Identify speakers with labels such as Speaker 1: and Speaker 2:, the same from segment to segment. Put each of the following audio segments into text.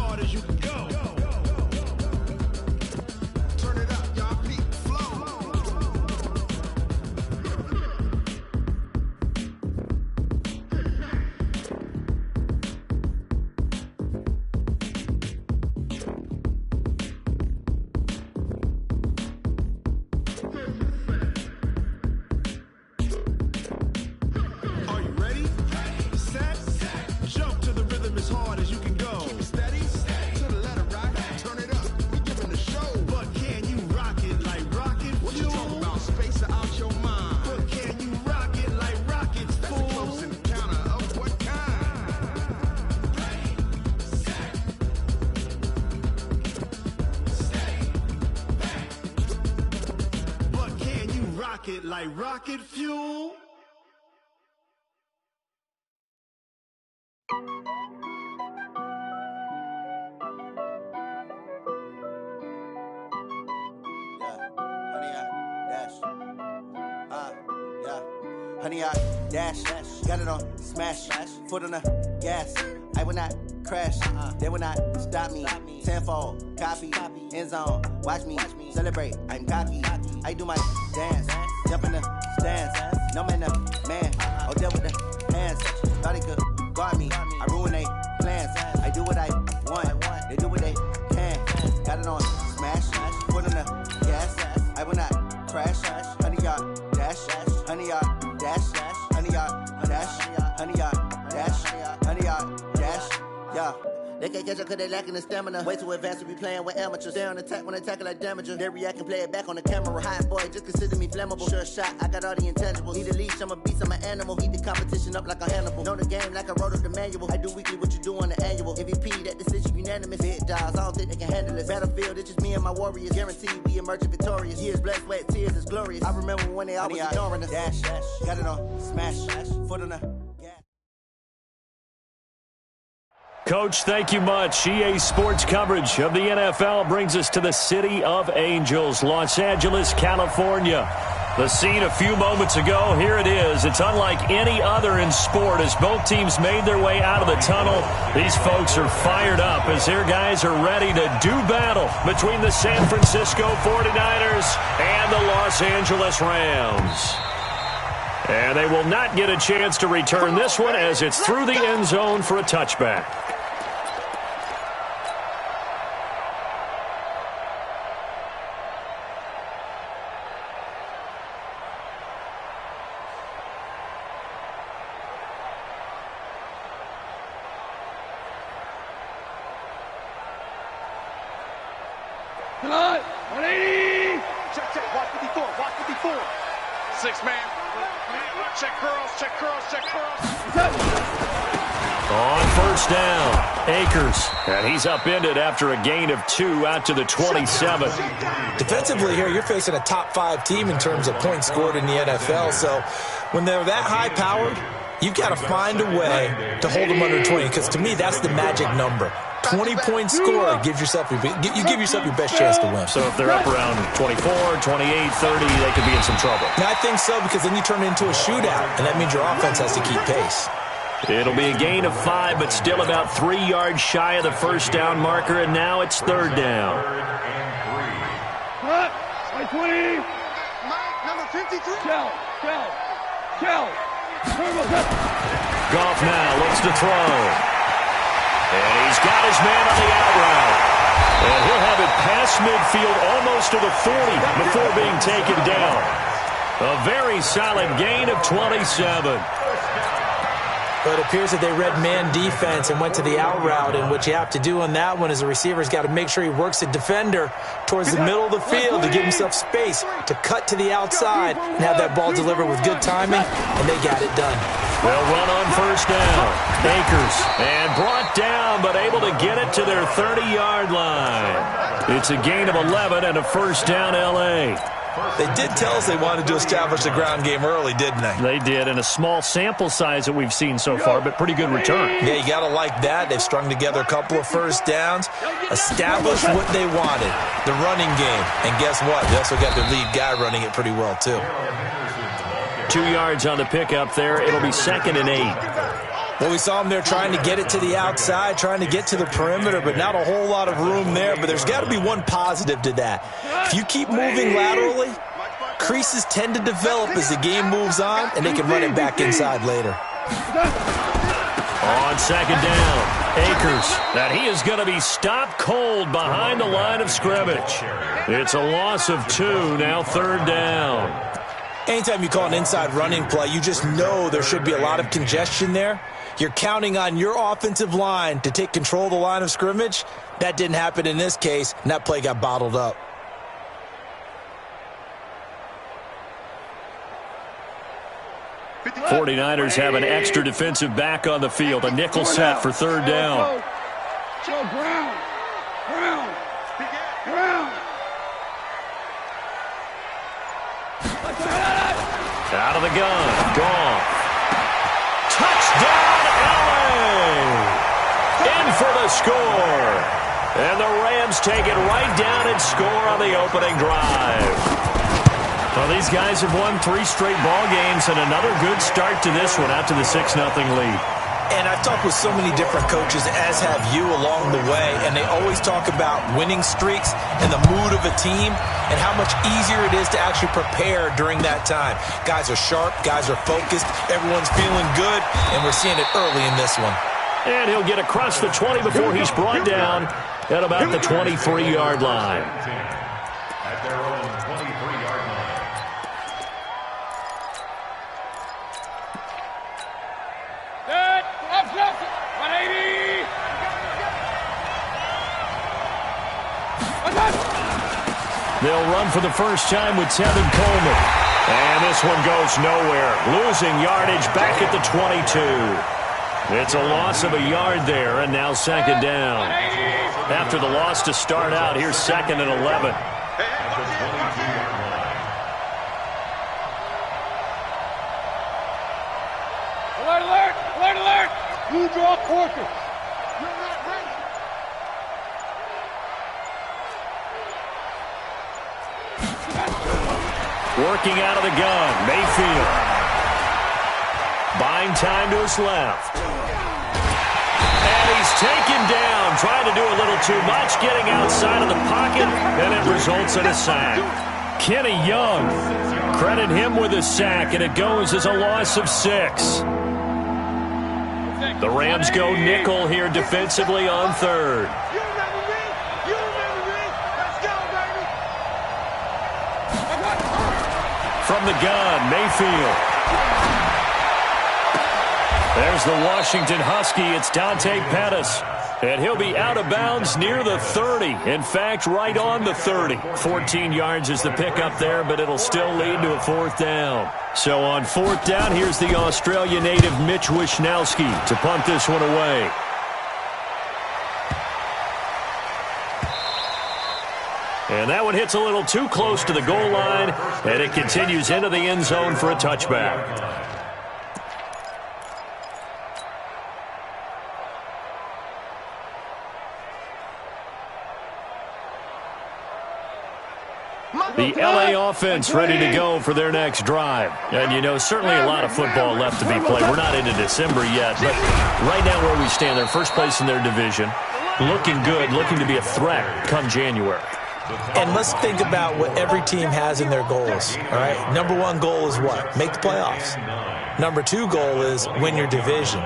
Speaker 1: hard as you can go. Turn it up, y'all. Peak flow. Are you ready? Set. Jump to the rhythm as hard as you can go. Keep it steady. To the letter, right? Turn it up. We giving the show. But can you rock it like rocket fuel? What you talking about? Space out your mind. But can you rock it like rockets, fool? That's a close encounter of what kind? Ready, set, stay back. But can you rock it like rocket fuel?
Speaker 2: Honey, I dash, got it on smash, foot on the gas. I will not crash, they will not stop me. Tenfold, copy, end zone, watch me celebrate. I'm cocky, I do my dance, jump in the stands. No man, man, I'll deal with the hands. Thought he could guard me, I ruin they plans. I do what I want, they do what they can. Got it on smash, foot on the gas. I will not crash, honey, y'all dash, honey, y'all dash, honey, y'all dash, honey, y'all dash, honey, y'all dash, yeah. They can't catch up cause they lacking the stamina. Way too advanced to be playing with amateurs. They on attack when they tackle like damager. They react and play it back on the camera. Hot boy, just consider me flammable. Sure shot, I got all the intangibles. Need a leash, I'm a beast, I'm an animal. Heat the competition up like a Hannibal. Know the game like I wrote up the manual. I do weekly what you do on the annual. MVP, that decision unanimous. Hit dials, I don't think they can handle it. Battlefield, it's just me and my warriors. Guaranteed we emerging victorious. Years, blood, sweat, tears, it's glorious. I remember when they always ignoring us. Dash, got it on smash, foot on the gas.
Speaker 3: Coach, thank you much. EA Sports coverage of the NFL brings us to the City of Angels, Los Angeles, California. The scene a few moments ago, here it is. It's unlike any other in sport as both teams made their way out of the tunnel. These folks are fired up as their guys are ready to do battle between the San Francisco 49ers and the Los Angeles Rams. And they will not get a chance to return this one as it's through the end zone for a touchback.
Speaker 4: Tonight, 180.
Speaker 5: Check, watch 54, watch 54. 6 man. Check curls.
Speaker 3: On first down, Akers. And he's upended after a gain of 2 out to the 27.
Speaker 6: Defensively here, you're facing a top 5 team in terms of points scored in the NFL. So when they're that high-powered, you've got to find a way to hold them under 20. Because to me, that's the magic number. 20-point score gives yourself you give yourself your best chance to win.
Speaker 3: So if they're up around 24, 28, 30, they could be in some trouble.
Speaker 6: And I think so, because then you turn it into a shootout, and that means your offense has to keep pace.
Speaker 3: It'll be a gain of 5, but still about 3 yards shy of the first down marker, and now it's third down.
Speaker 4: Cut. 20.
Speaker 5: Mike, number 53.
Speaker 4: Kel.
Speaker 3: Goff now looks to throw. And he's got his man on the out route. And he'll have it past midfield almost to the 40 before being taken down. A very solid gain of 27.
Speaker 6: But it appears that they read man defense and went to the out route, and what you have to do on that one is the receiver's got to make sure he works the defender towards the middle of the field to give himself space to cut to the outside and have that ball delivered with good timing, and they got it done.
Speaker 3: They'll run on first down. Akers, and brought down, but able to get it to their 30-yard line. It's a gain of 11 and a first down, L.A.
Speaker 6: They did tell us they wanted to establish the ground game early, didn't they?
Speaker 3: They did, and a small sample size that we've seen so far, but pretty good return.
Speaker 6: Yeah, you got to like that. They've strung together a couple of first downs, established what they wanted, the running game. And guess what? They also got their lead guy running it pretty well, too.
Speaker 3: 2 yards on the pickup there. It'll be 2nd and 8.
Speaker 6: Well, we saw him there trying to get it to the outside, trying to get to the perimeter, but not a whole lot of room there. But there's got to be one positive to that. If you keep moving laterally, creases tend to develop as the game moves on, and they can run it back inside later.
Speaker 3: On second down, Akers. That he is going to be stopped cold behind the line of scrimmage. It's a loss of 2, now third down.
Speaker 6: Anytime you call an inside running play, you just know there should be a lot of congestion there. You're counting on your offensive line to take control of the line of scrimmage. That didn't happen in this case, and that play got bottled up.
Speaker 3: The 49ers have an extra defensive back on the field. A nickel set for third down.
Speaker 4: Brown.
Speaker 3: Out of the gun. Goff. Touchdown, LA! In for the score. And the Rams take it right down and score on the opening drive. Well, these guys have won 3 straight ball games and another good start to this one out to the 6-0 lead.
Speaker 6: And I've talked with so many different coaches, as have you along the way, and they always talk about winning streaks and the mood of a team and how much easier it is to actually prepare during that time. Guys are sharp, guys are focused, everyone's feeling good, and we're seeing it early in this one.
Speaker 3: And he'll get across the 20 before he's brought down at about the 23-yard line.
Speaker 7: At their own 23-yard line.
Speaker 4: Set. Up. 180.
Speaker 3: They'll run for the first time with Tevin Coleman. And this one goes nowhere. Losing yardage back at the 22. It's a loss of a yard there, and now second down. After the loss to start out, here's 2nd and 11.
Speaker 4: Alert! You draw quarter.
Speaker 3: Working out of the gun, Mayfield. Buying time to his left. And he's taken down, trying to do a little too much, getting outside of the pocket, and it results in a sack. Kenny Young, credit him with a sack, and it goes as a loss of 6. The Rams go nickel here defensively on third. From the gun, Mayfield. There's the Washington Husky. It's Dante Pettis. And he'll be out of bounds near the 30. In fact, right on the 30. 14 yards is the pickup there, but it'll still lead to a 4th down. So on 4th down, here's the Australia native Mitch Wishnowski to punt this one away. And that one hits a little too close to the goal line, and it continues into the end zone for a touchback. The LA offense ready to go for their next drive. And, you know, certainly a lot of football left to be played. We're not into December yet, but right now where we stand, they're first place in their division. Looking good, looking to be a threat come January.
Speaker 6: And let's think about what every team has in their goals, all right? Number 1 goal is what? Make the playoffs. Number 2 goal is win your division.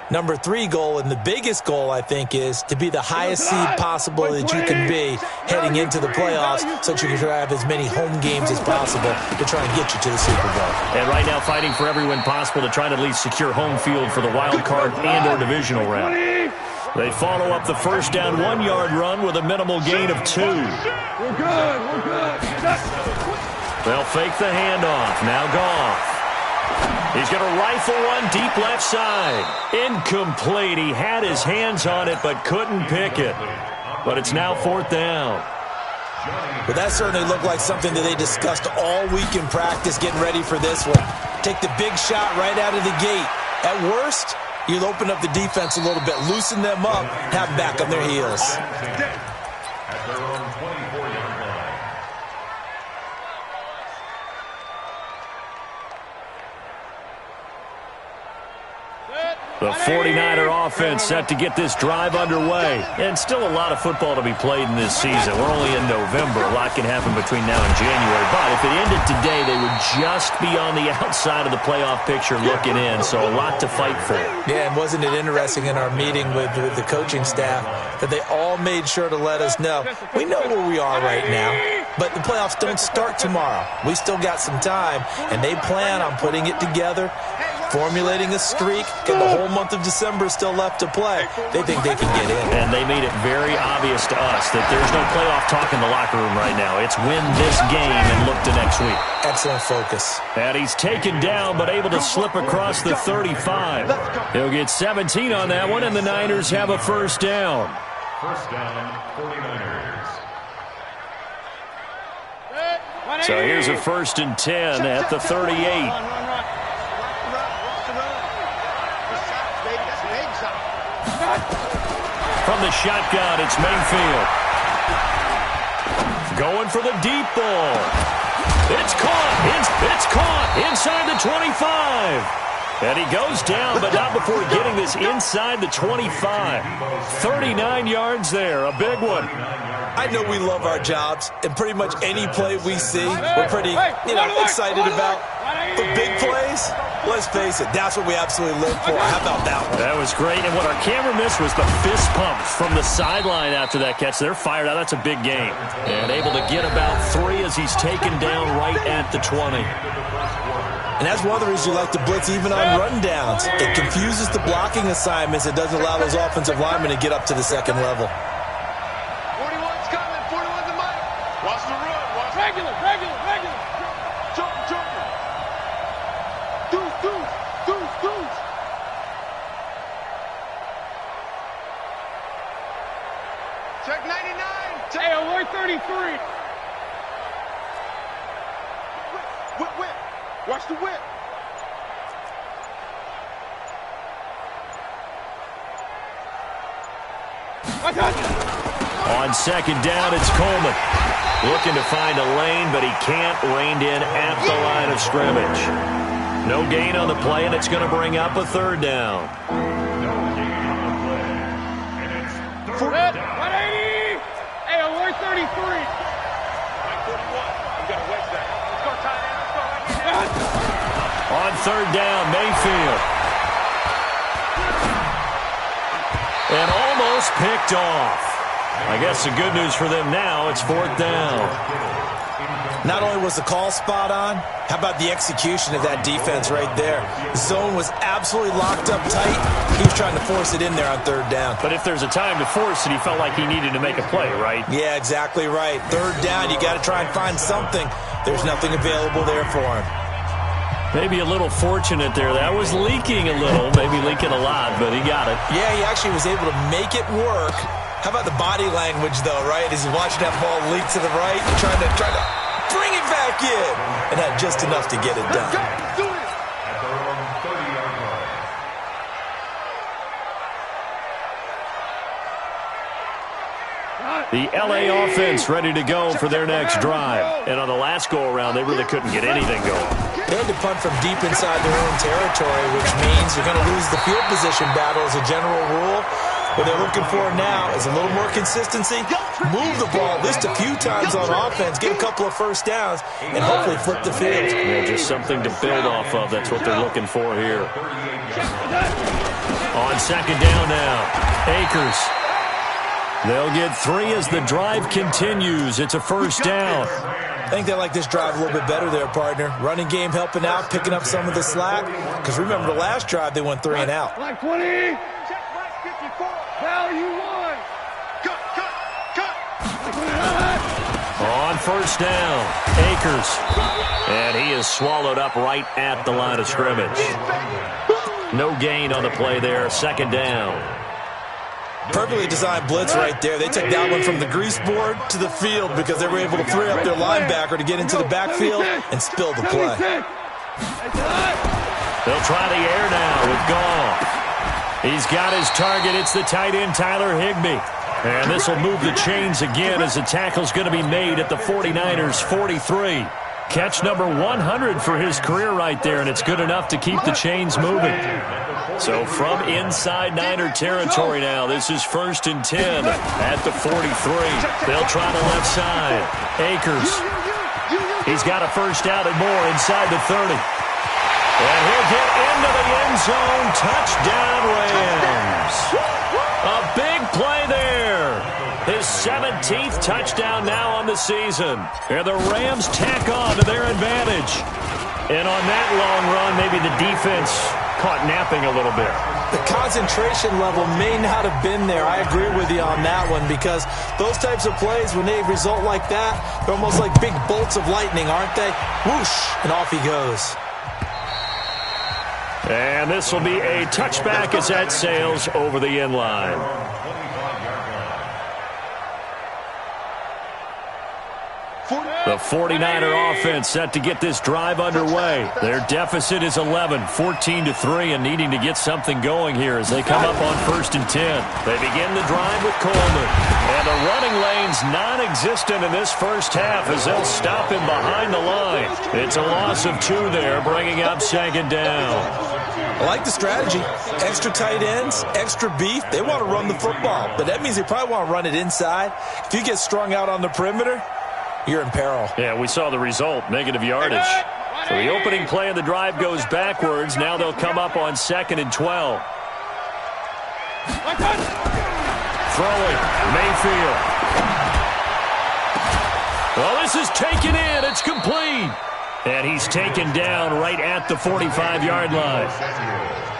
Speaker 6: Number 3 goal, and the biggest goal, I think, is to be the highest seed possible that you can be heading into the playoffs so that you can have as many home games as possible to try and get you to the Super Bowl.
Speaker 3: And right now fighting for every win possible to try to at least secure home field for the wild card and or divisional round. They follow up the first down 1-yard run with a minimal gain of 2.
Speaker 4: We're good.
Speaker 3: They'll fake the handoff. Now Goff. He's going to rifle one deep left side. Incomplete. He had his hands on it but couldn't pick it. But it's now 4th down.
Speaker 6: Well, that certainly looked like something that they discussed all week in practice getting ready for this one. Take the big shot right out of the gate. At worst, you'll open up the defense a little bit, loosen them up, have them back on their heels.
Speaker 7: At their own 24-yard line.
Speaker 4: Set.
Speaker 3: The 49er offense set to get this drive underway. And still a lot of football to be played in this season. We're only in November. A lot can happen between now and January. But if it ended today, they would just be on the outside of the playoff picture looking in. So a lot to fight for.
Speaker 6: Yeah, and wasn't it interesting in our meeting with the coaching staff that they all made sure to let us know, we know where we are right now, but the playoffs don't start tomorrow. We still got some time, and they plan on putting it together, formulating a streak, and the whole month of December is still left to play. They think they can get in.
Speaker 3: And they made it very obvious to us that there's no playoff talk in the locker room right now. It's win this game and look to next week.
Speaker 6: Excellent focus.
Speaker 3: And he's taken down but able to slip across the 35. He'll get 17 on that one, and the Niners have a first down.
Speaker 7: First down, 49ers.
Speaker 3: So here's a 1st and 10 at the 38. From the shotgun, it's Mayfield. Going for the deep ball. It's caught. It's caught inside the 25. And he goes down, but not before getting this inside the 25. 39 yards there, a big one.
Speaker 6: I know we love our jobs, and pretty much any play we see, we're pretty, excited about. But big plays, let's face it, that's what we absolutely live for. How about that one?
Speaker 3: That was great, and what our camera missed was the fist pumps from the sideline after that catch. They're fired out. That's a big game. And able to get about 3 as he's taken down right at the 20.
Speaker 6: And that's one of the reasons you like to blitz even on rundowns. It confuses the blocking assignments. It doesn't allow those offensive linemen to get up to the second level.
Speaker 5: 41's coming. 41's the mic. Watch the run. Watch regular. Jumping. Deuce. Check 99.
Speaker 4: Hey, alert 33.
Speaker 5: Whip. Watch the whip.
Speaker 3: On second down, it's Coleman. Looking to find a lane, but he can't. Reined in at the line of scrimmage. No gain on the play, and it's going to bring up a 3rd down.
Speaker 7: No gain on the play. And it's third down.
Speaker 4: 180. Hey, alert 33.
Speaker 5: 41. We got to wedge that. Let's go, tight end. Let's go.
Speaker 3: On 3rd down, Mayfield. And almost picked off. I guess the good news for them now, it's 4th down.
Speaker 6: Not only was the call spot on, how about the execution of that defense right there? The zone was absolutely locked up tight. He was trying to force it in there on 3rd down.
Speaker 3: But if there's a time to force it, he felt like he needed to make a play, right?
Speaker 6: Yeah, exactly right. 3rd down, you got to try and find something. There's nothing available there for him.
Speaker 3: Maybe a little fortunate there. That was leaking a little, maybe leaking a lot, but he got it.
Speaker 6: Yeah, he actually was able to make it work. How about the body language, though, right? As he's watching that ball leak to the right, trying to bring it back in, and had just enough to get it done.
Speaker 7: At their own 30-yard line.
Speaker 3: The L.A. offense ready to go for their next drive. And on the last go-around, they really couldn't get anything going.
Speaker 6: They had to punt from deep inside their own territory, which means you're going to lose the field position battle as a general rule. What they're looking for now is a little more consistency, move the ball at least a few times on offense, get a couple of first downs, and hopefully flip the field.
Speaker 3: Yeah, just something to build off of. That's what they're looking for here. On second down now, Akers. They'll get 3 as the drive continues. It's a first down.
Speaker 6: I think they like this drive a little bit better there, partner. Running game helping out, picking up some of the slack. Because remember the last drive, they went 3 and out.
Speaker 4: Like 20.
Speaker 5: Check right 54.
Speaker 4: Value 1.
Speaker 5: Cut.
Speaker 3: On first down, Akers. And he is swallowed up right at the line of scrimmage. No gain on the play there. Second down.
Speaker 6: Perfectly designed blitz right there. They took that one from the grease board to the field because they were able to free up their linebacker to get into the backfield and spill the play.
Speaker 3: They'll try the air now with Goff. He's got his target. It's the tight end, Tyler Higbee. And this will move the chains again as the tackle's going to be made at the 49ers' 43. Catch number 100 for his career right there, and it's good enough to keep the chains moving. So from inside Niner territory now, this is 1st and 10 at the 43. They'll try the left side. Akers. He's got a first down and more inside the 30. And he'll get into the end zone. Touchdown, Rams. A big play there. His 17th touchdown now on the season. And the Rams tack on to their advantage. And on that long run, maybe the defense caught napping a little bit.
Speaker 6: The concentration level may not have been there. I agree with you on that one, because those types of plays, when they result like that, they're almost like big bolts of lightning, aren't they? Whoosh, and off he goes.
Speaker 3: And this will be a touchback as that sails over the end line. The 49er offense set to get this drive underway. Their deficit is 11, 14-3, and needing to get something going here as they come up on 1st and 10. They begin the drive with Coleman. And the running lane's non-existent in this first half as they'll stop him behind the line. It's a loss of 2 there, bringing up 2nd down.
Speaker 6: I like the strategy. Extra tight ends, extra beef. They want to run the football, but that means they probably want to run it inside. If you get strung out on the perimeter, you're in peril.
Speaker 3: Yeah, we saw the result, negative yardage. So the opening play of the drive goes backwards. Now they'll come up on 2nd and 12. Throwing, Mayfield. Well, this is taken in. It's complete. And he's taken down right at the 45-yard line.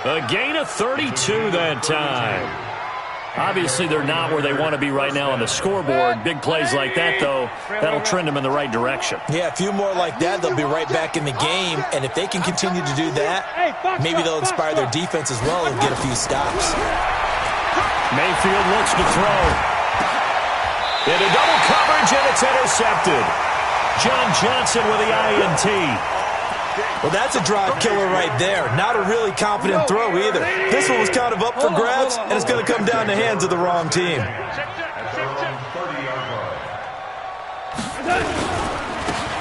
Speaker 3: A gain of 32 that time. Obviously, they're not where they want to be right now on the scoreboard. Big plays like that, though, that'll trend them in the right direction.
Speaker 6: Yeah, a few more like that, they'll be right back in the game. And if they can continue to do that, maybe they'll inspire their defense as well and get a few stops.
Speaker 3: Mayfield looks to throw. Into double coverage, and it's intercepted. John Johnson with the INT.
Speaker 6: Well, that's a drive killer right there. Not a really confident throw either. This one was kind of up for grabs, and it's going to come down the hands of the wrong team.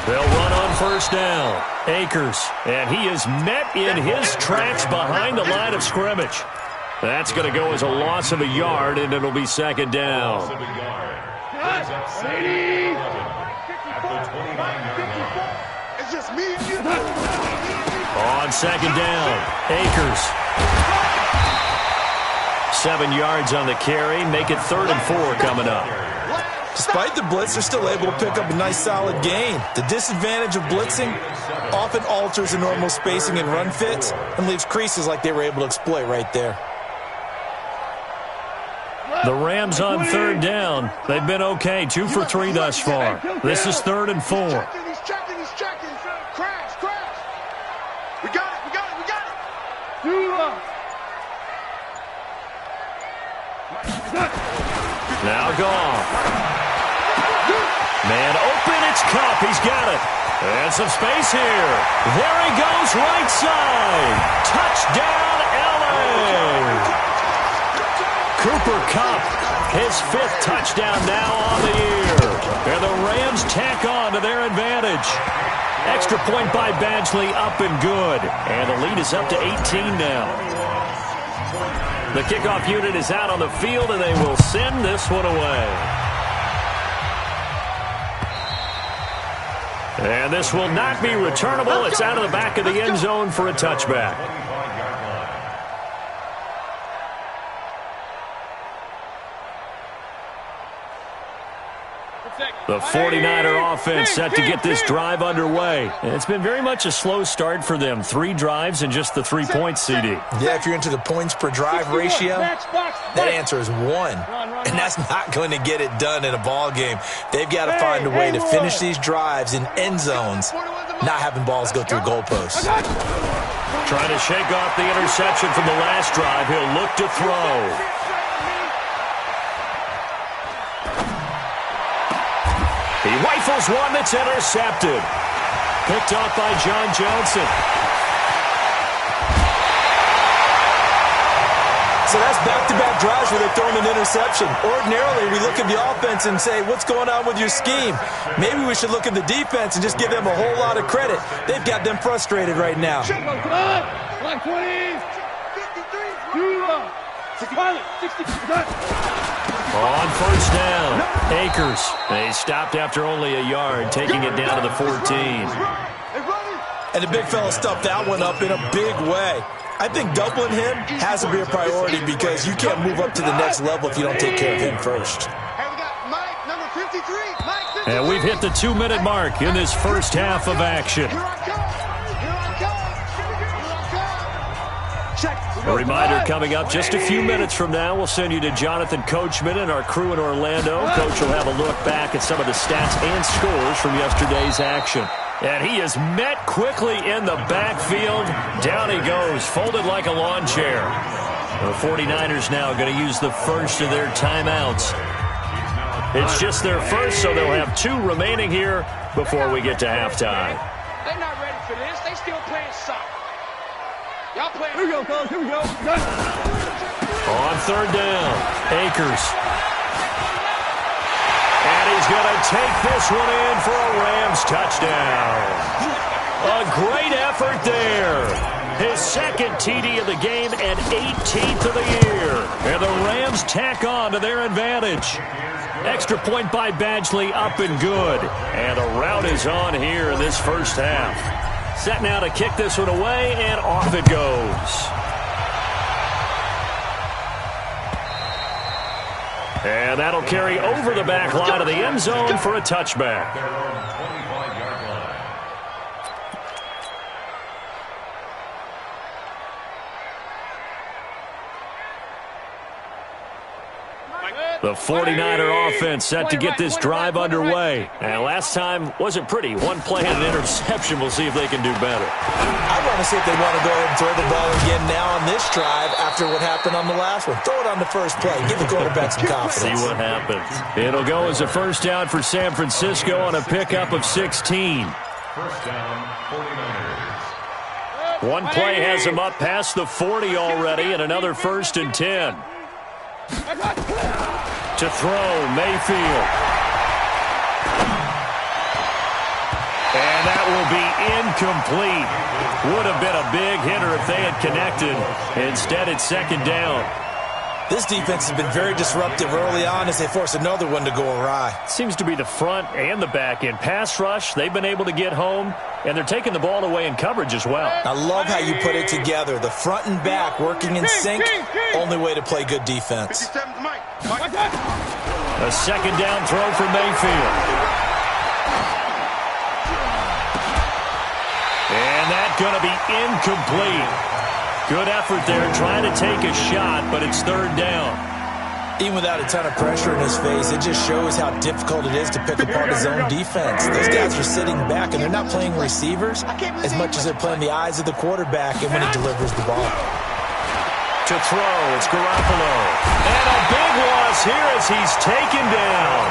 Speaker 3: They'll run on 1st down. Akers, and he is met in his tracks behind the line of scrimmage. That's going to go as a loss of a yard, and it'll be 2nd down.
Speaker 5: It's just me and you.
Speaker 3: On 2nd down, Akers. 7 yards on the carry. Make it 3rd and 4 coming up.
Speaker 6: Despite the blitz, they're still able to pick up a nice solid gain. The disadvantage of blitzing often alters the normal spacing and run fits and leaves creases like they were able to exploit right there.
Speaker 3: The Rams on 3rd down. They've been okay, 2 for 3 thus far. This is 3rd and 4.
Speaker 5: He's checking. Crash. We got it.
Speaker 3: Now gone. Man open, it's Cup. He's got it. And some space here. There he goes, right side. Touchdown, LA. Cooper Kupp, his 5th touchdown now on the year. And the Rams tack on to their advantage. Extra point by Badgley, up and good. And the lead is up to 18 now. The kickoff unit is out on the field, and they will send this one away. And this will not be returnable. It's out of the back of the end zone for a touchback. The 49er offense set to get this drive underway. And it's been very much a slow start for them. 3 drives and just the 3 points, CD.
Speaker 6: Yeah, if you're into the points per drive ratio, that answer is 1. And that's not going to get it done in a ball game. They've got to find a way to finish these drives in end zones, not having balls go through goalposts.
Speaker 3: Trying to shake off the interception from the last drive. He'll look to throw. He rifles one that's intercepted. Picked off by John Johnson.
Speaker 6: So that's back-to-back drives where they're throwing an interception. Ordinarily, we look at the offense and say, what's going on with your scheme? Maybe we should look at the defense and just give them a whole lot of credit. They've got them frustrated right now.
Speaker 4: Like 20. 60%.
Speaker 3: On first down, Akers. They stopped after only a yard, taking it down to the 14.
Speaker 6: And the big fella stuffed that one up in a big way. I think doubling him has to be a priority because you can't move up to the next level if you don't take care of him first.
Speaker 5: Hey, we got Mike, number 53. Mike 53.
Speaker 3: And we've hit the 2-minute mark in this first half of action.
Speaker 5: Here I come. Here I come. Here I come. Check.
Speaker 3: A reminder coming up just a few minutes from now, we'll send you to Jonathan Coachman and our crew in Orlando. Coach will have a look back at some of the stats and scores from yesterday's action. And he is met quickly in the backfield. Down he goes, folded like a lawn chair. The 49ers now going to use the first of their timeouts. It's just their first, so they'll have 2 remaining here before we get to halftime.
Speaker 5: They're not ready for this. They still playing soccer. Y'all playing.
Speaker 4: Here we go, fellas. Here we go.
Speaker 3: On third down, Akers. And he's going to take this one in for a Rams touchdown. A great effort there. His second TD of the game and 18th of the year. And the Rams tack on to their advantage. Extra point by Badgley, up and good. And the rout is on here in this first half. Set now to kick this one away, and off it goes. And that'll carry over the back line of the end zone for a touchback. The 49er offense set to get this drive underway. And last time wasn't pretty. One play and an interception. We'll see if they can do better.
Speaker 6: I want to see if they want to go ahead and throw the ball again now on this drive after what happened on the last one. Throw it on the first play. Give the quarterback some confidence.
Speaker 3: See what happens. It'll go as a first down for San Francisco on a pickup of 16.
Speaker 7: First down, 49ers.
Speaker 3: One play has him up past the 40 already, and another 1st and 10. To throw, Mayfield. And that will be incomplete. Would have been a big hitter if they had connected. Instead, it's second down.
Speaker 6: This defense has been very disruptive early on as they force another one to go awry.
Speaker 3: Seems to be the front and the back end. Pass rush, they've been able to get home, and they're taking the ball away in coverage as well.
Speaker 6: I love how you put it together. The front and back working in sync. Only way to play good defense.
Speaker 5: 57's Mike. Mike.
Speaker 3: A second down throw for Mayfield. And that's going to be incomplete. Good effort there trying to take a shot, but it's third down.
Speaker 6: Even without a ton of pressure in his face, it just shows how difficult it is to pick apart his own defense. Those guys are sitting back, and they're not playing receivers as much as they're playing the eyes of the quarterback and when he delivers the ball.
Speaker 3: To throw, it's Garoppolo. And a big loss here as he's taken down.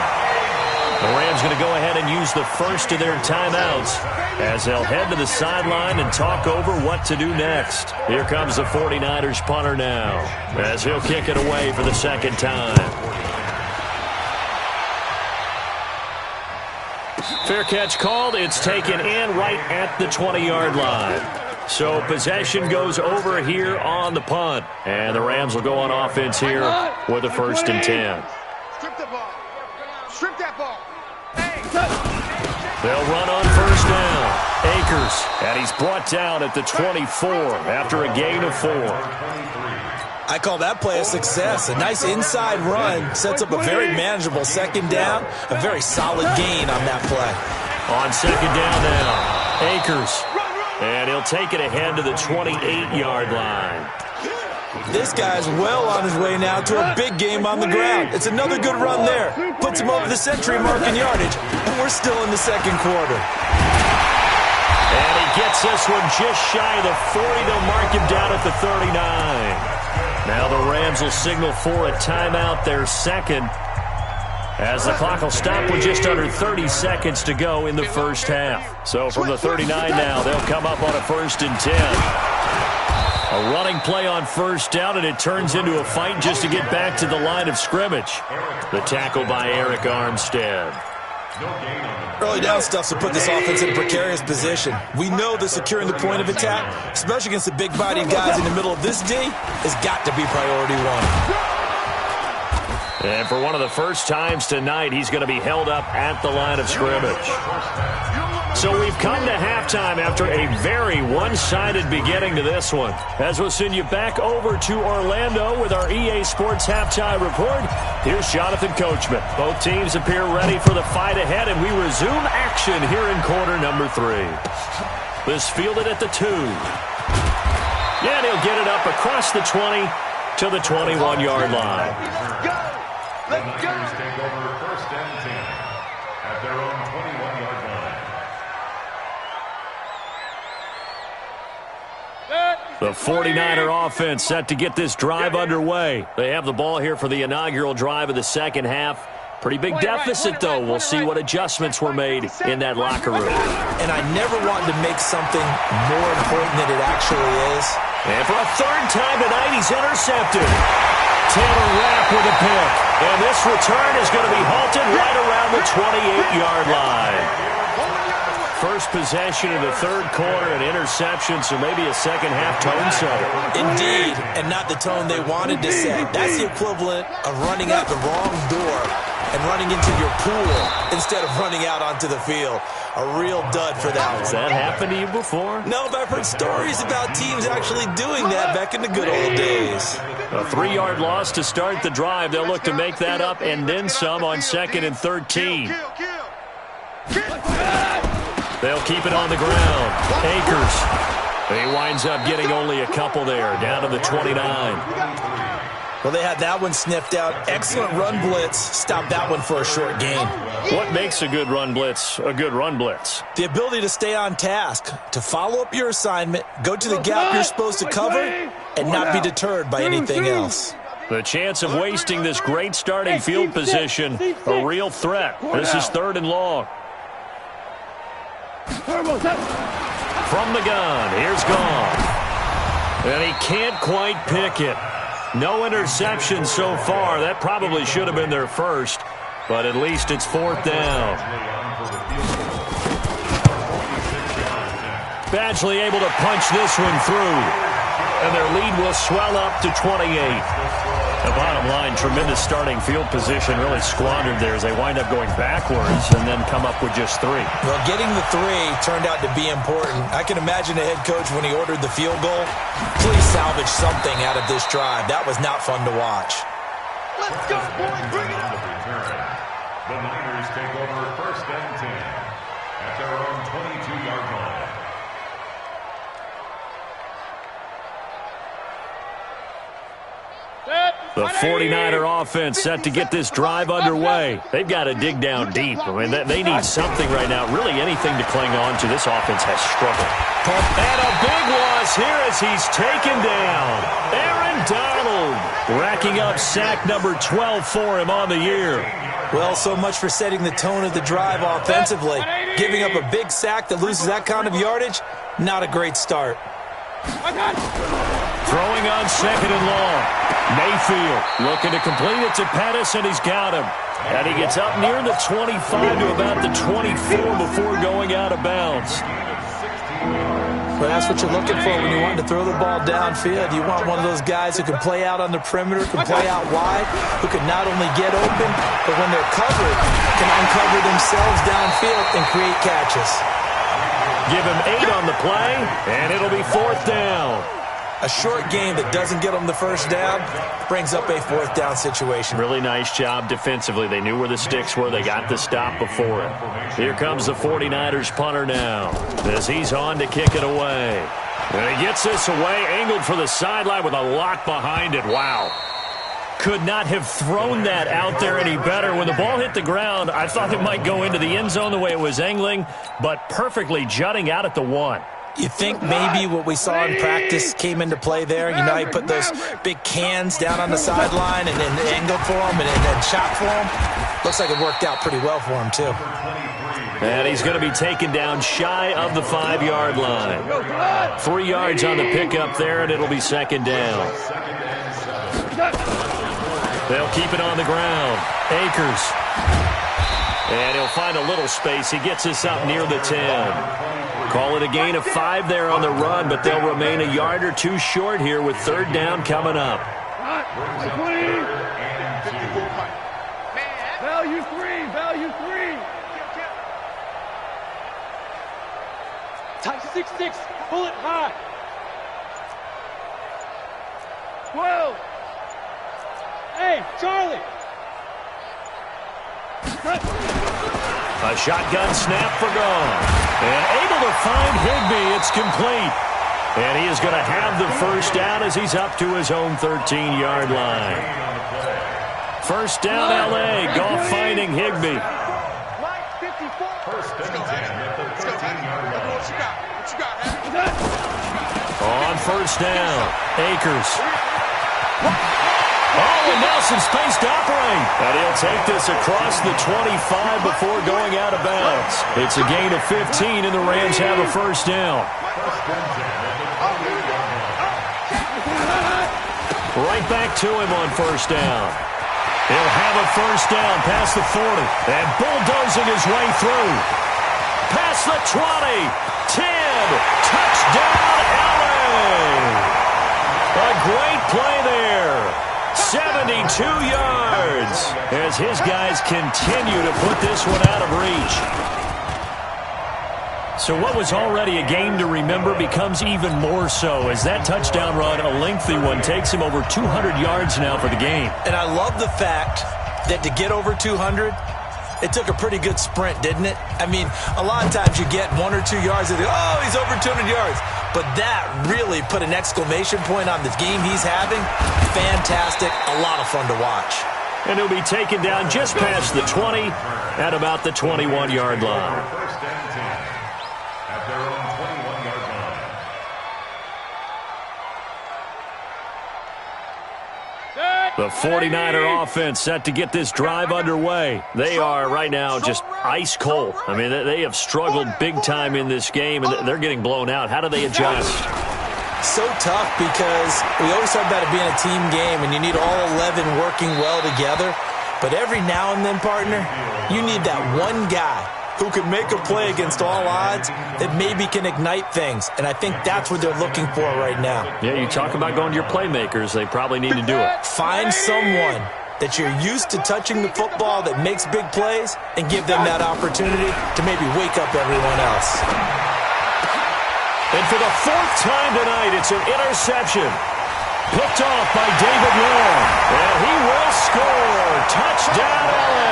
Speaker 3: The Rams going to go ahead and use the first of their timeouts as they'll head to the sideline and talk over what to do next. Here comes the 49ers punter now as he'll kick it away for the second time. Fair catch called. It's taken in right at the 20-yard line. So possession goes over here on the punt. And the Rams will go on offense here with a 1st and 10.
Speaker 5: Strip the ball. Strip that ball.
Speaker 3: They'll run on first down. Akers, and he's brought down at the 24 after a gain of 4.
Speaker 6: I call that play a success. A nice inside run sets up a very manageable second down. A very solid gain on that play.
Speaker 3: On second down now, Akers. And he'll take it ahead to the 28-yard line.
Speaker 6: This guy's well on his way now to a big game on the ground. It's another good run there. Puts him over the century mark in yardage, and we're still in the second quarter.
Speaker 3: And he gets this one just shy of the 40. They'll mark him down at the 39. Now the Rams will signal for a timeout, their second, as the clock will stop with just under 30 seconds to go in the first half. So from the 39 now, they'll come up on a 1st and 10. A running play on first down, and it turns into a fight just to get back to the line of scrimmage. The tackle by Eric Armstead.
Speaker 6: Early down stuff to put this offense in a precarious position. We know that securing the point of attack, especially against the big-bodied guys in the middle of this D, has got to be priority one.
Speaker 3: And for one of the first times tonight, he's going to be held up at the line of scrimmage. So we've come to halftime after a very one-sided beginning to this one. As we'll send you back over to Orlando with our EA Sports Halftime Report, here's Jonathan Coachman. Both teams appear ready for the fight ahead, and we resume action here in quarter number 3. This fielded at the 2. Yeah, and he'll get it up across the 20 to the 21-yard line.
Speaker 7: The Niners take over first and 10 at their own 21-yard line.
Speaker 3: The 49er offense set to get this drive underway. They have the ball here for the inaugural drive of the second half. Pretty big deficit, though. We'll see what adjustments were made in that locker room.
Speaker 6: And I never wanted to make something more important than it actually is.
Speaker 3: And for a third time tonight, he's intercepted. Taylor Rapp with a pick. And this return is going to be halted right around the 28-yard line. First possession of the third quarter, an interception, so maybe a second-half tone setter.
Speaker 6: Indeed, and not the tone they wanted to set. That's the equivalent of running out the wrong door and running into your pool instead of running out onto the field. A real dud for that one.
Speaker 3: Has that happened to you before?
Speaker 6: No, but I've heard stories about teams actually doing that back in the good old days.
Speaker 3: A 3-yard loss to start the drive. They'll look to make that up and then some on 2nd and 13. They'll keep it on the ground. Akers. He winds up getting only a couple there, down to the 29.
Speaker 6: Well, they had that one sniffed out. Excellent run blitz. Stopped that one for a short gain.
Speaker 3: What makes a good run blitz a good run blitz?
Speaker 6: The ability to stay on task, to follow up your assignment, go to the gap you're supposed to cover, and not be deterred by anything else.
Speaker 3: The chance of wasting this great starting field position, a real threat. This is 3rd and long. From the gun, here's Gone. And he can't quite pick it. No interception so far. That probably should have been their first, but at least it's 4th down. Badgley able to punch this one through, and their lead will swell up to 28. The bottom line, tremendous starting field position, really squandered there as they wind up going backwards and then come up with just 3.
Speaker 6: Well, getting the 3 turned out to be important. I can imagine the head coach when he ordered the field goal. Please salvage something out of this drive. That was not fun to watch.
Speaker 5: Let's go, boys. Bring it up.
Speaker 7: The Niners take over first and 10 at their own 22-yard line.
Speaker 3: The 49er offense set to get this drive underway. They've got to dig down deep. I mean, they need something right now, really anything to cling on to. This offense has struggled. And a big loss here as he's taken down. Aaron Donald racking up sack number 12 for him on the year.
Speaker 6: Well, so much for setting the tone of the drive offensively. Giving up a big sack that loses that kind of yardage, not a great start.
Speaker 3: Throwing on 2nd and long. Mayfield looking to complete it to Pettis, and he's got him. And he gets up near the 25 to about the 24 before going out of bounds.
Speaker 6: Well, that's what you're looking for when you want to throw the ball downfield. You want one of those guys who can play out on the perimeter, can play out wide, who can not only get open, but when they're covered, can uncover themselves downfield and create catches.
Speaker 3: Give him 8 on the play, and it'll be 4th down.
Speaker 6: A short game that doesn't get them the first down brings up a 4th down situation.
Speaker 3: Really nice job defensively. They knew where the sticks were. They got the stop before it. Here comes the 49ers punter now as he's on to kick it away. And he gets this away, angled for the sideline with a lock behind it. Wow. Could not have thrown that out there any better. When the ball hit the ground, I thought it might go into the end zone the way it was angling, but perfectly jutting out at the 1.
Speaker 6: You think maybe what we saw in practice came into play there? You know, he put those big cans down on the sideline and then angled for them and then shot for them? Looks like it worked out pretty well for him, too.
Speaker 3: And he's going to be taken down shy of the 5-yard line. 3 yards on the pickup there, and it'll be second down. They'll keep it on the ground. Akers. And he'll find a little space. He gets us up near the 10. Call it a gain of 5 there on the run, but they'll remain a yard or two short here with third down coming up.
Speaker 4: Value 3, value 3. Tight 6-6, pull it high. 12. Hey, Charlie.
Speaker 3: A shotgun snap for gone. And able to find Higbee. It's complete. And he is going to have the first down as he's up to his own 13-yard line. First down, L.A. Goff finding Higbee.
Speaker 7: First and 10 at the 13-yard line.
Speaker 3: On first down, Akers. Oh, and Nelson space to operate. And he'll take this across the 25 before going out of bounds. It's a gain of 15, and the Rams have a first down. Right back to him on first down. He'll have a first down past the 40. And bulldozing his way through. Past the 20. 10. Touchdown, LA. A great play there. 72 yards as his guys continue to put this one out of reach. So what was already a game to remember becomes even more so as that touchdown run, a lengthy one, takes him over 200 yards now for the game.
Speaker 6: And I love the fact that to get over 200, it took a pretty good sprint, didn't it? I mean, a lot of times you get 1 or 2 yards and they, oh, he's over 200 yards. But that really put an exclamation point on the game he's having. Fantastic. A lot of fun to watch.
Speaker 3: And he'll be taken down just past the 20 at about the 21-yard line.
Speaker 7: First and 10 at their own 21-yard line.
Speaker 3: The 49er offense set to get this drive underway. They are right now just ice cold. I mean, they have struggled big time in this game, and they're getting blown out. How do they adjust?
Speaker 6: So tough because we always talk about it being a team game, and you need all 11 working well together. But every now and then, partner, you need that one guy who can make a play against all odds that maybe can ignite things. And I think that's what they're looking for right now.
Speaker 3: Yeah, you talk about going to your playmakers. They probably need to do it.
Speaker 6: Find someone that you're used to touching the football that makes big plays and give them that opportunity to maybe wake up everyone else.
Speaker 3: And for the 4th time tonight, it's an interception. Picked off by David Long. And he will score. Touchdown, LA.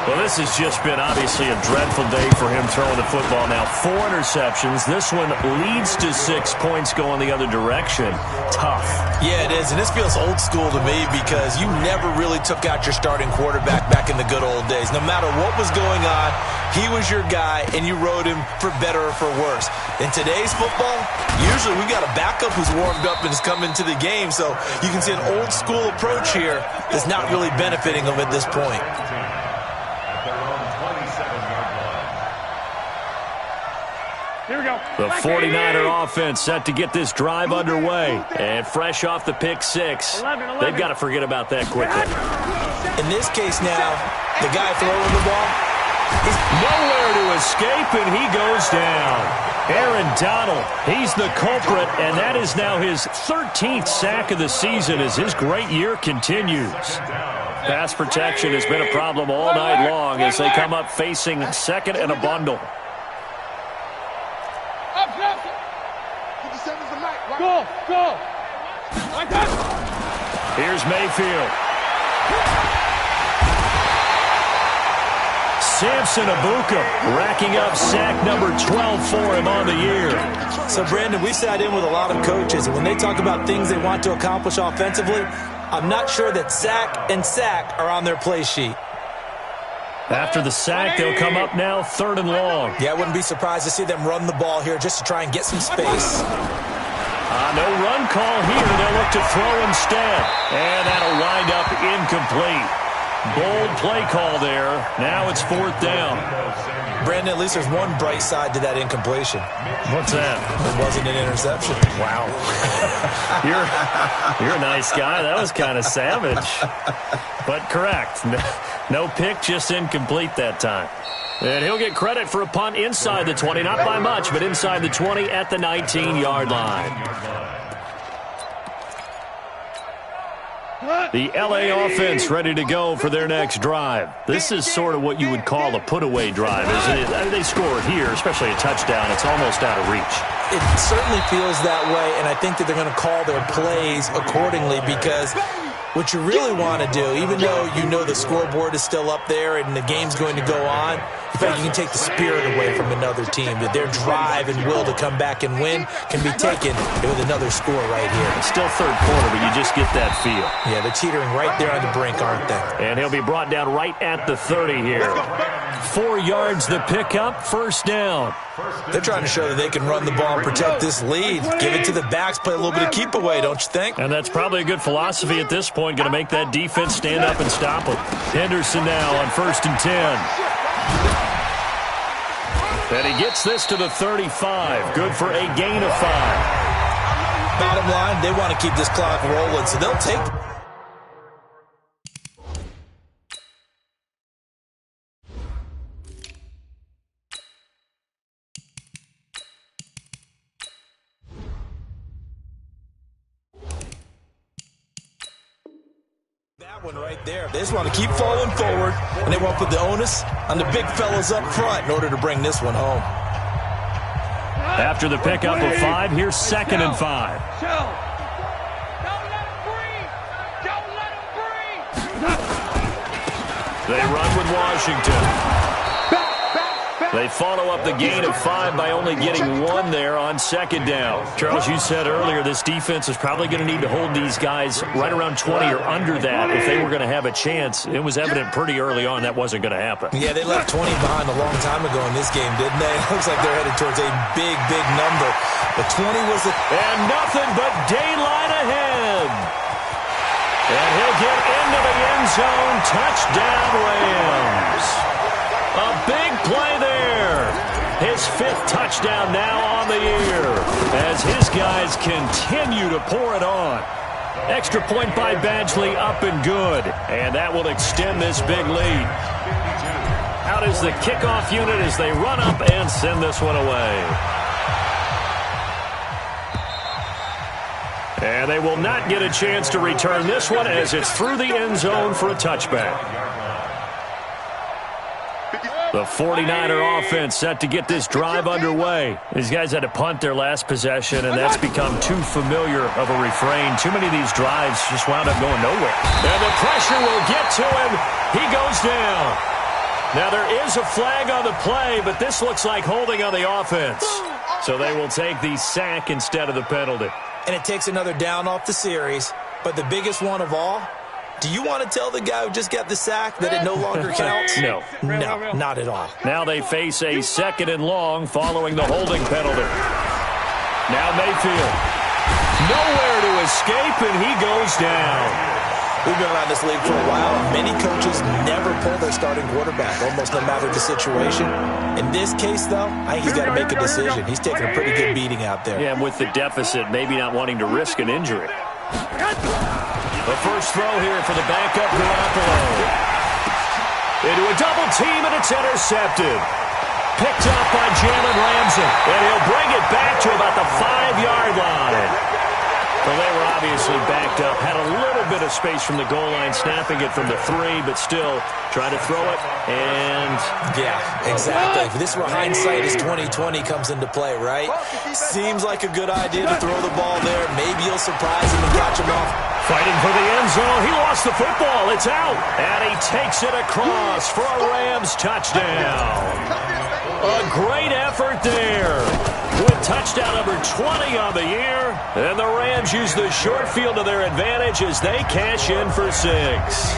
Speaker 3: Well, this has just been obviously a dreadful day for him throwing the football now. 4 interceptions. This one leads to 6 points going the other direction. Tough.
Speaker 6: Yeah, it is. And this feels old school to me because you never really took out your starting quarterback back in the good old days. No matter what was going on, he was your guy, and you rode him for better or for worse. In today's football, usually we got a backup who's warmed up and has come into the game. So you can see an old school approach here that's not really benefiting them at this point.
Speaker 4: Here we go.
Speaker 3: The 49er offense set to get this drive underway. And fresh off the pick 6, they've got to forget about that quickly.
Speaker 6: In this case now, the guy throwing the ball,
Speaker 3: he's nowhere to escape, and he goes down. Aaron Donald, he's the culprit, and that is now his 13th sack of the season as his great year continues. Pass protection has been a problem all night long as they come up facing second and a bundle.
Speaker 4: Go, go. Like that.
Speaker 3: Here's Mayfield. Samson Abuka racking up sack number 12 for him on the year.
Speaker 6: So, Brandon, we sat in with a lot of coaches, and when they talk about things they want to accomplish offensively, I'm not sure that sack and sack are on their play sheet.
Speaker 3: After the sack, they'll come up now 3rd and long.
Speaker 6: Yeah, I wouldn't be surprised to see them run the ball here just to try and get some space.
Speaker 3: No run call here. They'll look to throw instead. And that'll wind up incomplete. Bold play call there. Now it's 4th down.
Speaker 6: Brandon, at least there's one bright side to that incompletion.
Speaker 3: What's that?
Speaker 6: It wasn't an interception.
Speaker 3: Wow. You're a nice guy. That was kind of savage. But correct. No pick, just incomplete that time. And he'll get credit for a punt inside the 20. Not by much, but inside the 20 at the 19-yard line. The L.A. offense ready to go for their next drive. This is sort of what you would call a put-away drive, isn't it? I mean, they score here, especially a touchdown. It's almost out of reach.
Speaker 6: It certainly feels that way, and I think that they're going to call their plays accordingly because what you really want to do, even though you know the scoreboard is still up there and the game's going to go on, in fact, you can take the spirit away from another team. That their drive and will to come back and win can be taken with another score right here.
Speaker 3: It's still third quarter, but you just get that feel.
Speaker 6: Yeah, they're teetering right there on the brink, aren't they?
Speaker 3: And he'll be brought down right at the 30 here. 4 yards the pickup, 1st down.
Speaker 6: They're trying to show that they can run the ball and protect this lead. Give it to the backs, play a little bit of keep away, don't you think?
Speaker 3: And that's probably a good philosophy at this point. Going to make that defense stand up and stop them. Henderson now on 1st and 10. And he gets this to the 35. Good for a gain of 5.
Speaker 6: Bottom line, they want to keep this clock rolling, so they'll take one right there. They just want to keep falling forward, and they want to put the onus on the big fellas up front in order to bring this one home.
Speaker 3: After the pickup of 5, here's 2nd and 5. They run with Washington. They follow up the gain of 5 by only getting 1 there on 2nd down. Charles, you said earlier this defense is probably going to need to hold these guys right around 20 or under that if they were going to have a chance. It was evident pretty early on that wasn't going to happen.
Speaker 6: Yeah, they left 20 behind a long time ago in this game, didn't they? It looks like they're headed towards a big, big number. But 20 was the...
Speaker 3: And nothing but daylight ahead. And he'll get into the end zone. Touchdown, Rams. A big play there. His 5th touchdown now on the year as his guys continue to pour it on. Extra point by Badgley, up and good. And that will extend this big lead. Out is the kickoff unit as they run up and send this one away. And they will not get a chance to return this one as it's through the end zone for a touchback. The 49er offense set to get this drive underway. These guys had to punt their last possession, and that's become too familiar of a refrain. Too many of these drives just wound up going nowhere. And the pressure will get to him. He goes down. Now, there is a flag on the play, but this looks like holding on the offense. So they will take the sack instead of the penalty.
Speaker 6: And it takes another down off the series. But the biggest one of all, do you want to tell the guy who just got the sack that it no longer counts?
Speaker 3: No.
Speaker 6: No, not at all.
Speaker 3: Now they face a 2nd and long following the holding penalty. Now Mayfield. Nowhere to escape, and he goes down.
Speaker 6: We've been around this league for a while. Many coaches never pull their starting quarterback, almost no matter the situation. In this case, though, I think he's got to make a decision. He's taking a pretty good beating out there.
Speaker 3: Yeah, and with the deficit, maybe not wanting to risk an injury. The first throw here for the backup Garoppolo. Into a double team, and it's intercepted. Picked up by Jalen Ramsey. And he'll bring it back to about the 5-yard line. Well, they were obviously backed up. Had a little bit of space from the goal line, snapping it from the 3, but still trying to throw it. And
Speaker 6: yeah, exactly. This is where hindsight is 20/20 comes into play, right? Seems like a good idea to throw the ball there. Maybe you'll surprise him and catch him off.
Speaker 3: Fighting for the end zone. He lost the football. It's out. And he takes it across for a Rams touchdown. A great effort there. With touchdown number 20 on the year. And the Rams use the short field to their advantage as they cash in for 6.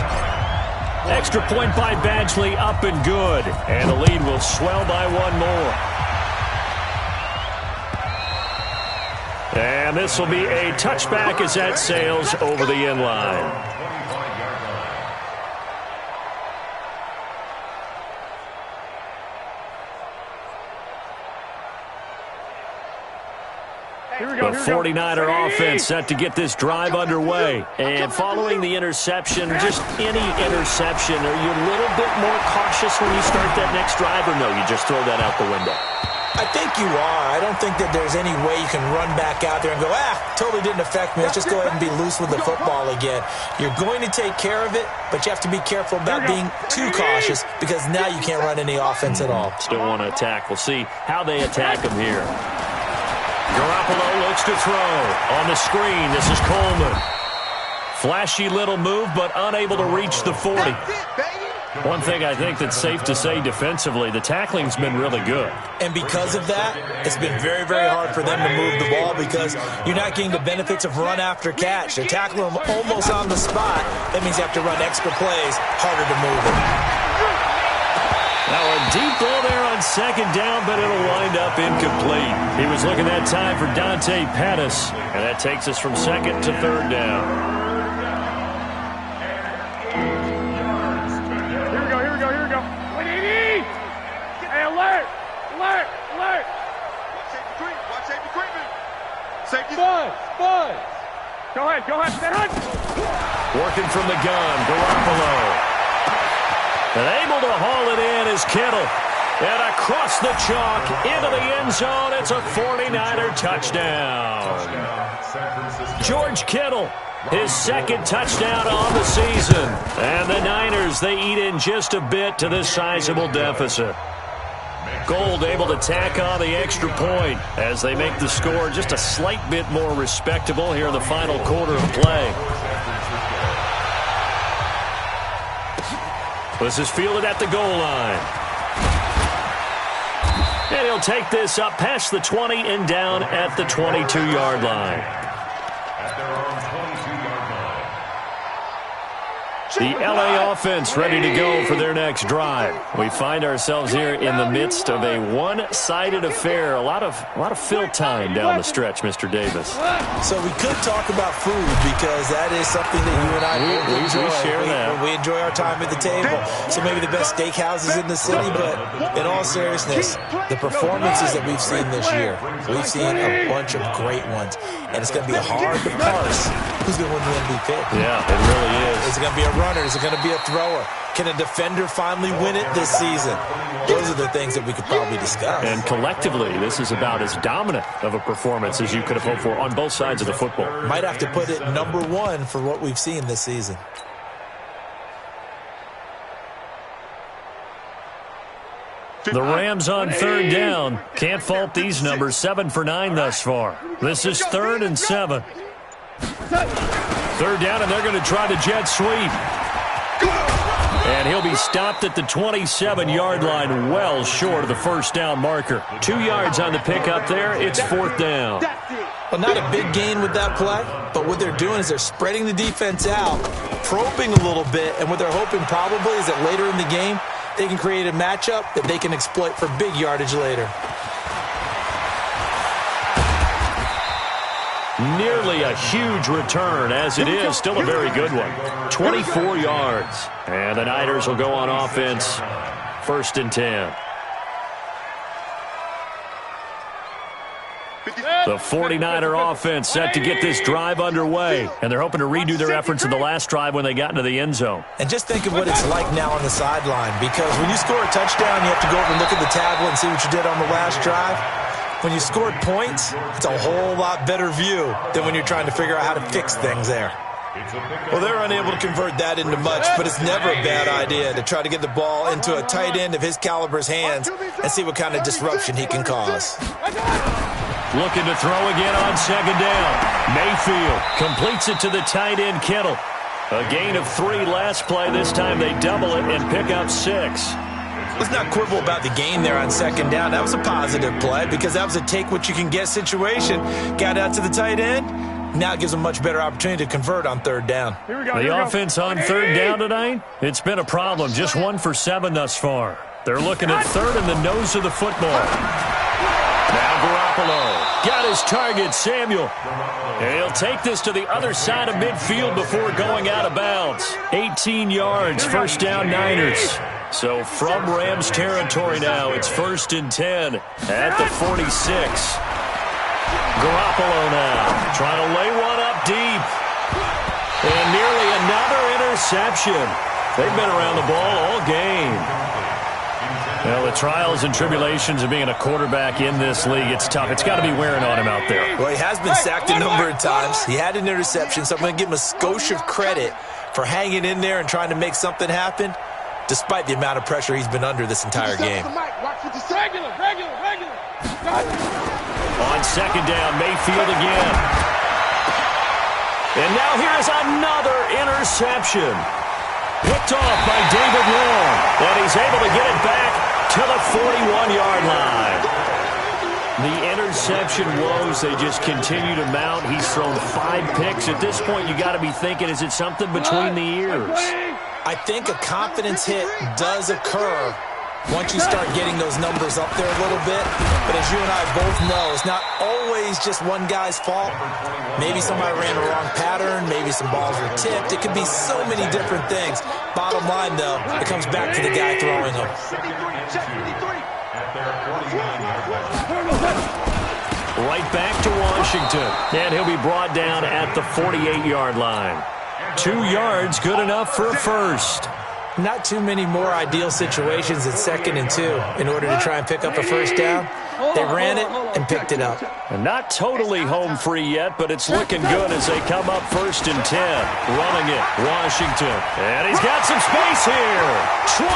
Speaker 3: Extra point by Badgley, up and good. And the lead will swell by 1 more. And this will be a touchback as that sails over the end line. The 49er offense set to get this drive underway. And following the interception, just any interception, are you a little bit more cautious when you start that next drive, or no, you just throw that out the window?
Speaker 6: I think you are. I don't think that there's any way you can run back out there and go, totally didn't affect me. Let's just go ahead and be loose with the football again. You're going to take care of it, but you have to be careful about being too cautious because now you can't run any offense at all.
Speaker 3: Still want to attack. We'll see how they attack him here. Garoppolo looks to throw. On the screen, this is Coleman. Flashy little move, but unable to reach the 40. One thing I think that's safe to say defensively, the tackling's been really good.
Speaker 6: And because of that, it's been very, very hard for them to move the ball because you're not getting the benefits of run after catch. They're tackling them almost on the spot. That means you have to run extra plays, harder to move it.
Speaker 3: Now a deep ball there on second down, but it'll wind up incomplete. He was looking that time for Dante Pettis, and that takes us from second to third down.
Speaker 4: Here we go. 180! Hey, alert!
Speaker 5: Watch safety treatment. Safety.
Speaker 4: Buzz! Go ahead, set hunt!
Speaker 3: Working from the gun, Garoppolo. And able to haul it in is Kittle. And across the chalk into the end zone, it's a 49er touchdown. George Kittle, his second touchdown on the season. And the Niners, they eat in just a bit to this sizable deficit. Gold able to tack on the extra point as they make the score just a slight bit more respectable here in the final quarter of play. This is fielded at the goal line. And he'll take this up past the 20 and down at the 22-yard line.
Speaker 7: At their own 22-yard line.
Speaker 3: The LA offense ready to go for their next drive. We find ourselves here in the midst of a one-sided affair. A lot of fill time down the stretch, Mr. Davis.
Speaker 6: So we could talk about food because that is something that you and I enjoy.
Speaker 3: We share that.
Speaker 6: We enjoy our time at the table. So maybe the best steakhouses in the city, but in all seriousness, the performances that we've seen this year, we've seen a bunch of great ones. And it's going to be hard to parse who's going to win the MVP.
Speaker 3: Yeah, it really is.
Speaker 6: Is it going to be a runner? Is it going to be a thrower? Can a defender finally win it this season? Those are the things that we could probably discuss.
Speaker 3: And collectively, this is about as dominant of a performance as you could have hoped for on both sides of the football.
Speaker 6: Might have to put it number one for what we've seen this season.
Speaker 3: The Rams on third down. Can't fault these numbers. 7 for 9 thus far. This is 3rd and 7. Third down, and they're going to try the jet sweep. And he'll be stopped at the 27-yard line, well short of the first down marker. 2 yards on the pickup there. It's 4th down.
Speaker 6: Well, not a big gain with that play, but what they're doing is they're spreading the defense out, probing a little bit, and what they're hoping probably is that later in the game, they can create a matchup that they can exploit for big yardage later.
Speaker 3: Nearly a huge return, as it is still a very good one. 24 yards. And the Niners will go on offense. 1st and 10. The 49er offense set to get this drive underway. And they're hoping to redo their efforts in the last drive when they got into the end zone.
Speaker 6: And just think of what it's like now on the sideline. Because when you score a touchdown, you have to go over and look at the tablet and see what you did on the last drive. When you scored points, it's a whole lot better view than when you're trying to figure out how to fix things there. Well, they're unable to convert that into much, but it's never a bad idea to try to get the ball into a tight end of his caliber's hands and see what kind of disruption he can cause.
Speaker 3: Looking to throw again on second down. Mayfield completes it to the tight end, Kittle. A gain of 3 last play. This time they double it and pick up 6.
Speaker 6: Let's not quibble about the gain there on second down. That was a positive play because that was a take-what-you-can-get situation. Got out to the tight end. Now it gives them a much better opportunity to convert on third down.
Speaker 3: The offense on third down tonight, it's been a problem. Just 1 for 7 thus far. They're looking at third in the nose of the football. Now Garoppolo Garoppolo got his target, Samuel. And he'll take this to the other side of midfield before going out of bounds. 18 yards, first down Niners. So from Rams territory now, it's 1st and 10 at the 46. Garoppolo now trying to lay one up deep. And nearly another interception. They've been around the ball all game. Well, the trials and tribulations of being a quarterback in this league, it's tough. It's got to be wearing on him out there.
Speaker 6: Well, he has been sacked a number of times. He had an interception, so I'm going to give him a skosh of credit for hanging in there and trying to make something happen, despite the amount of pressure he's been under this entire game.
Speaker 3: On second down, Mayfield again. And now here's another interception. Picked off by David Long. And he's able to get it back to the 41-yard line. The interception woes, they just continue to mount. He's thrown 5 picks. At this point, you got to be thinking, is it something between the ears?
Speaker 6: I think a confidence hit does occur once you start getting those numbers up there a little bit. But as you and I both know, it's not always just one guy's fault. Maybe somebody ran the wrong pattern. Maybe some balls were tipped. It could be so many different things. Bottom line, though, it comes back to the guy throwing them.
Speaker 3: Right back to Washington. And he'll be brought down at the 48-yard line. 2 yards, good enough for a first.
Speaker 6: Not too many more ideal situations at 2nd and 2 in order to try and pick up a first down. They ran it and picked it up.
Speaker 3: And not totally home free yet, but it's looking good as they come up 1st and 10. Running it, Washington. And he's got some space here. 20.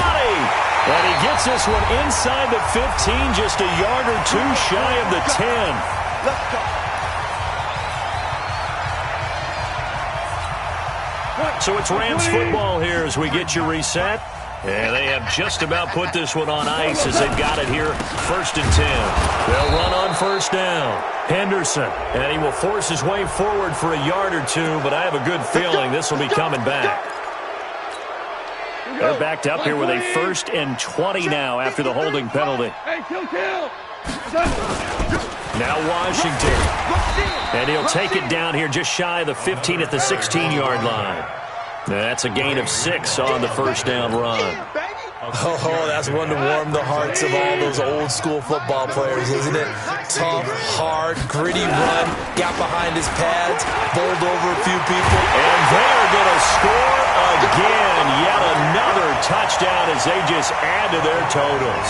Speaker 3: And he gets this one inside the 15, just a yard or 2 shy of the 10.
Speaker 5: Let's go.
Speaker 3: So it's Rams football here as we get you reset. And they have just about put this one on ice as they've got it here, 1st and 10. They'll run on 1st down. Henderson, and he will force his way forward for a yard or 2, but I have a good feeling this will be coming back. They're backed up here with a 1st and 20 now after the holding penalty. Now Washington. And he'll take it down here just shy of the 15 at the 16-yard line. That's a gain of 6 on the 1st down run.
Speaker 6: Oh, that's one to warm the hearts of all those old-school football players, isn't it? Tough, hard, gritty run, got behind his pads, bowled over a few people.
Speaker 3: And they're going to score again. Yet another touchdown as they just add to their totals.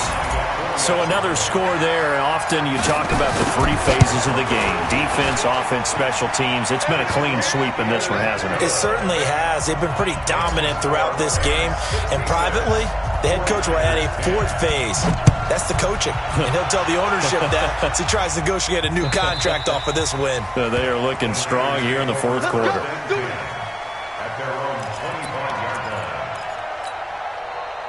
Speaker 3: So another score there. Often you talk about the 3 phases of the game. Defense, offense, special teams. It's been a clean sweep in this one, hasn't it?
Speaker 6: It certainly has. They've been pretty dominant throughout this game. And privately, the head coach will add a 4th phase. That's the coaching. And he'll tell the ownership that as he tries to negotiate a new contract off of this win.
Speaker 3: They are looking strong here in the 4th quarter.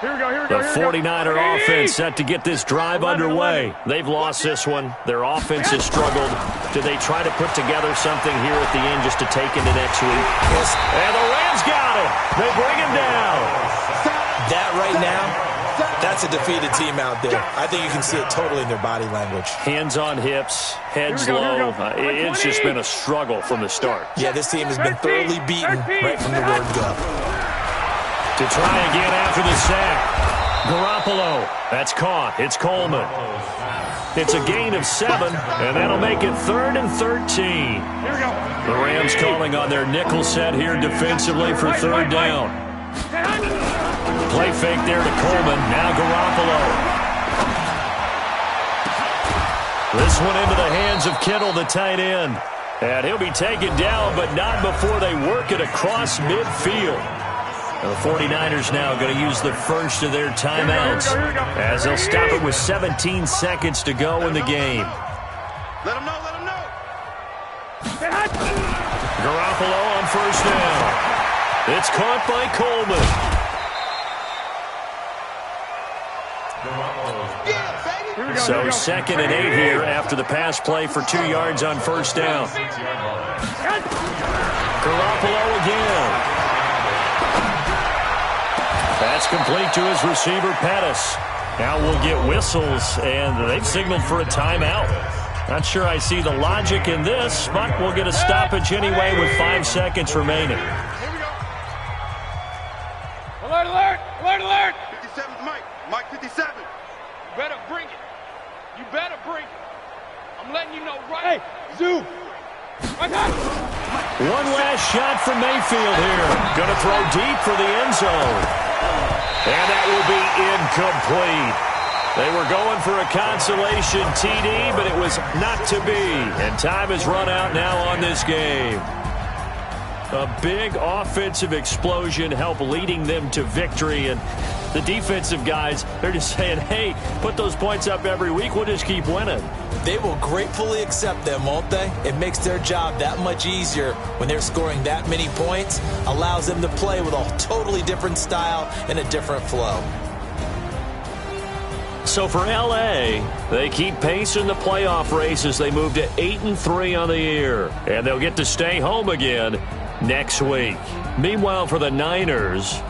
Speaker 3: The 49er offense set to get this drive underway. They've lost this one. Their offense has struggled. Do they try to put together something here at the end just to take into next week?
Speaker 6: Yes.
Speaker 3: And the Rams got it. They bring him down.
Speaker 6: That right now, that's a defeated team out there. I think you can see it totally in their body language.
Speaker 3: Hands on hips, heads low. It's just been a struggle from the start.
Speaker 6: Yeah, this team has been thoroughly beaten right from the word go.
Speaker 3: To try again after the sack. Garoppolo. That's caught. It's Coleman. It's a gain of 7, and that'll make it 3rd and 13. The Rams calling on their nickel set here defensively for 3rd down. Play fake there to Coleman. Now Garoppolo. This one into the hands of Kittle, the tight end. And he'll be taken down, but not before they work it across midfield. The 49ers now going to use the first of their timeouts as they'll stop it with 17 seconds to go in the game.
Speaker 5: Let him know, let him know.
Speaker 3: Garoppolo on 1st down. It's caught by Coleman. So 2nd and 8 here after the pass play for 2 yards on 1st down. Garoppolo again. That's complete to his receiver, Pettis. Now we'll get whistles, and they've signaled for a timeout. Not sure I see the logic in this, but we'll get a stoppage anyway with 5 seconds remaining.
Speaker 5: Here we go.
Speaker 4: Alert, alert! Alert, alert!
Speaker 5: 57's Mike. Mike 57.
Speaker 4: You better bring it. You better bring it. I'm letting you know right. Hey, Zoo! I got it!
Speaker 3: One last shot from Mayfield here. Going to throw deep for the end zone. And that will be incomplete. They were going for a consolation TD, but it was not to be. And time has run out now on this game. A big offensive explosion helped leading them to victory. And the defensive guys, they're just saying, hey, put those points up every week. We'll just keep winning.
Speaker 6: They will gratefully accept them, won't they? It makes their job that much easier when they're scoring that many points. Allows them to play with a totally different style and a different flow.
Speaker 3: So for L.A., they keep pace in the playoff race as they move to 8-3 on the year. And they'll get to stay home again next week. Meanwhile, for the Niners,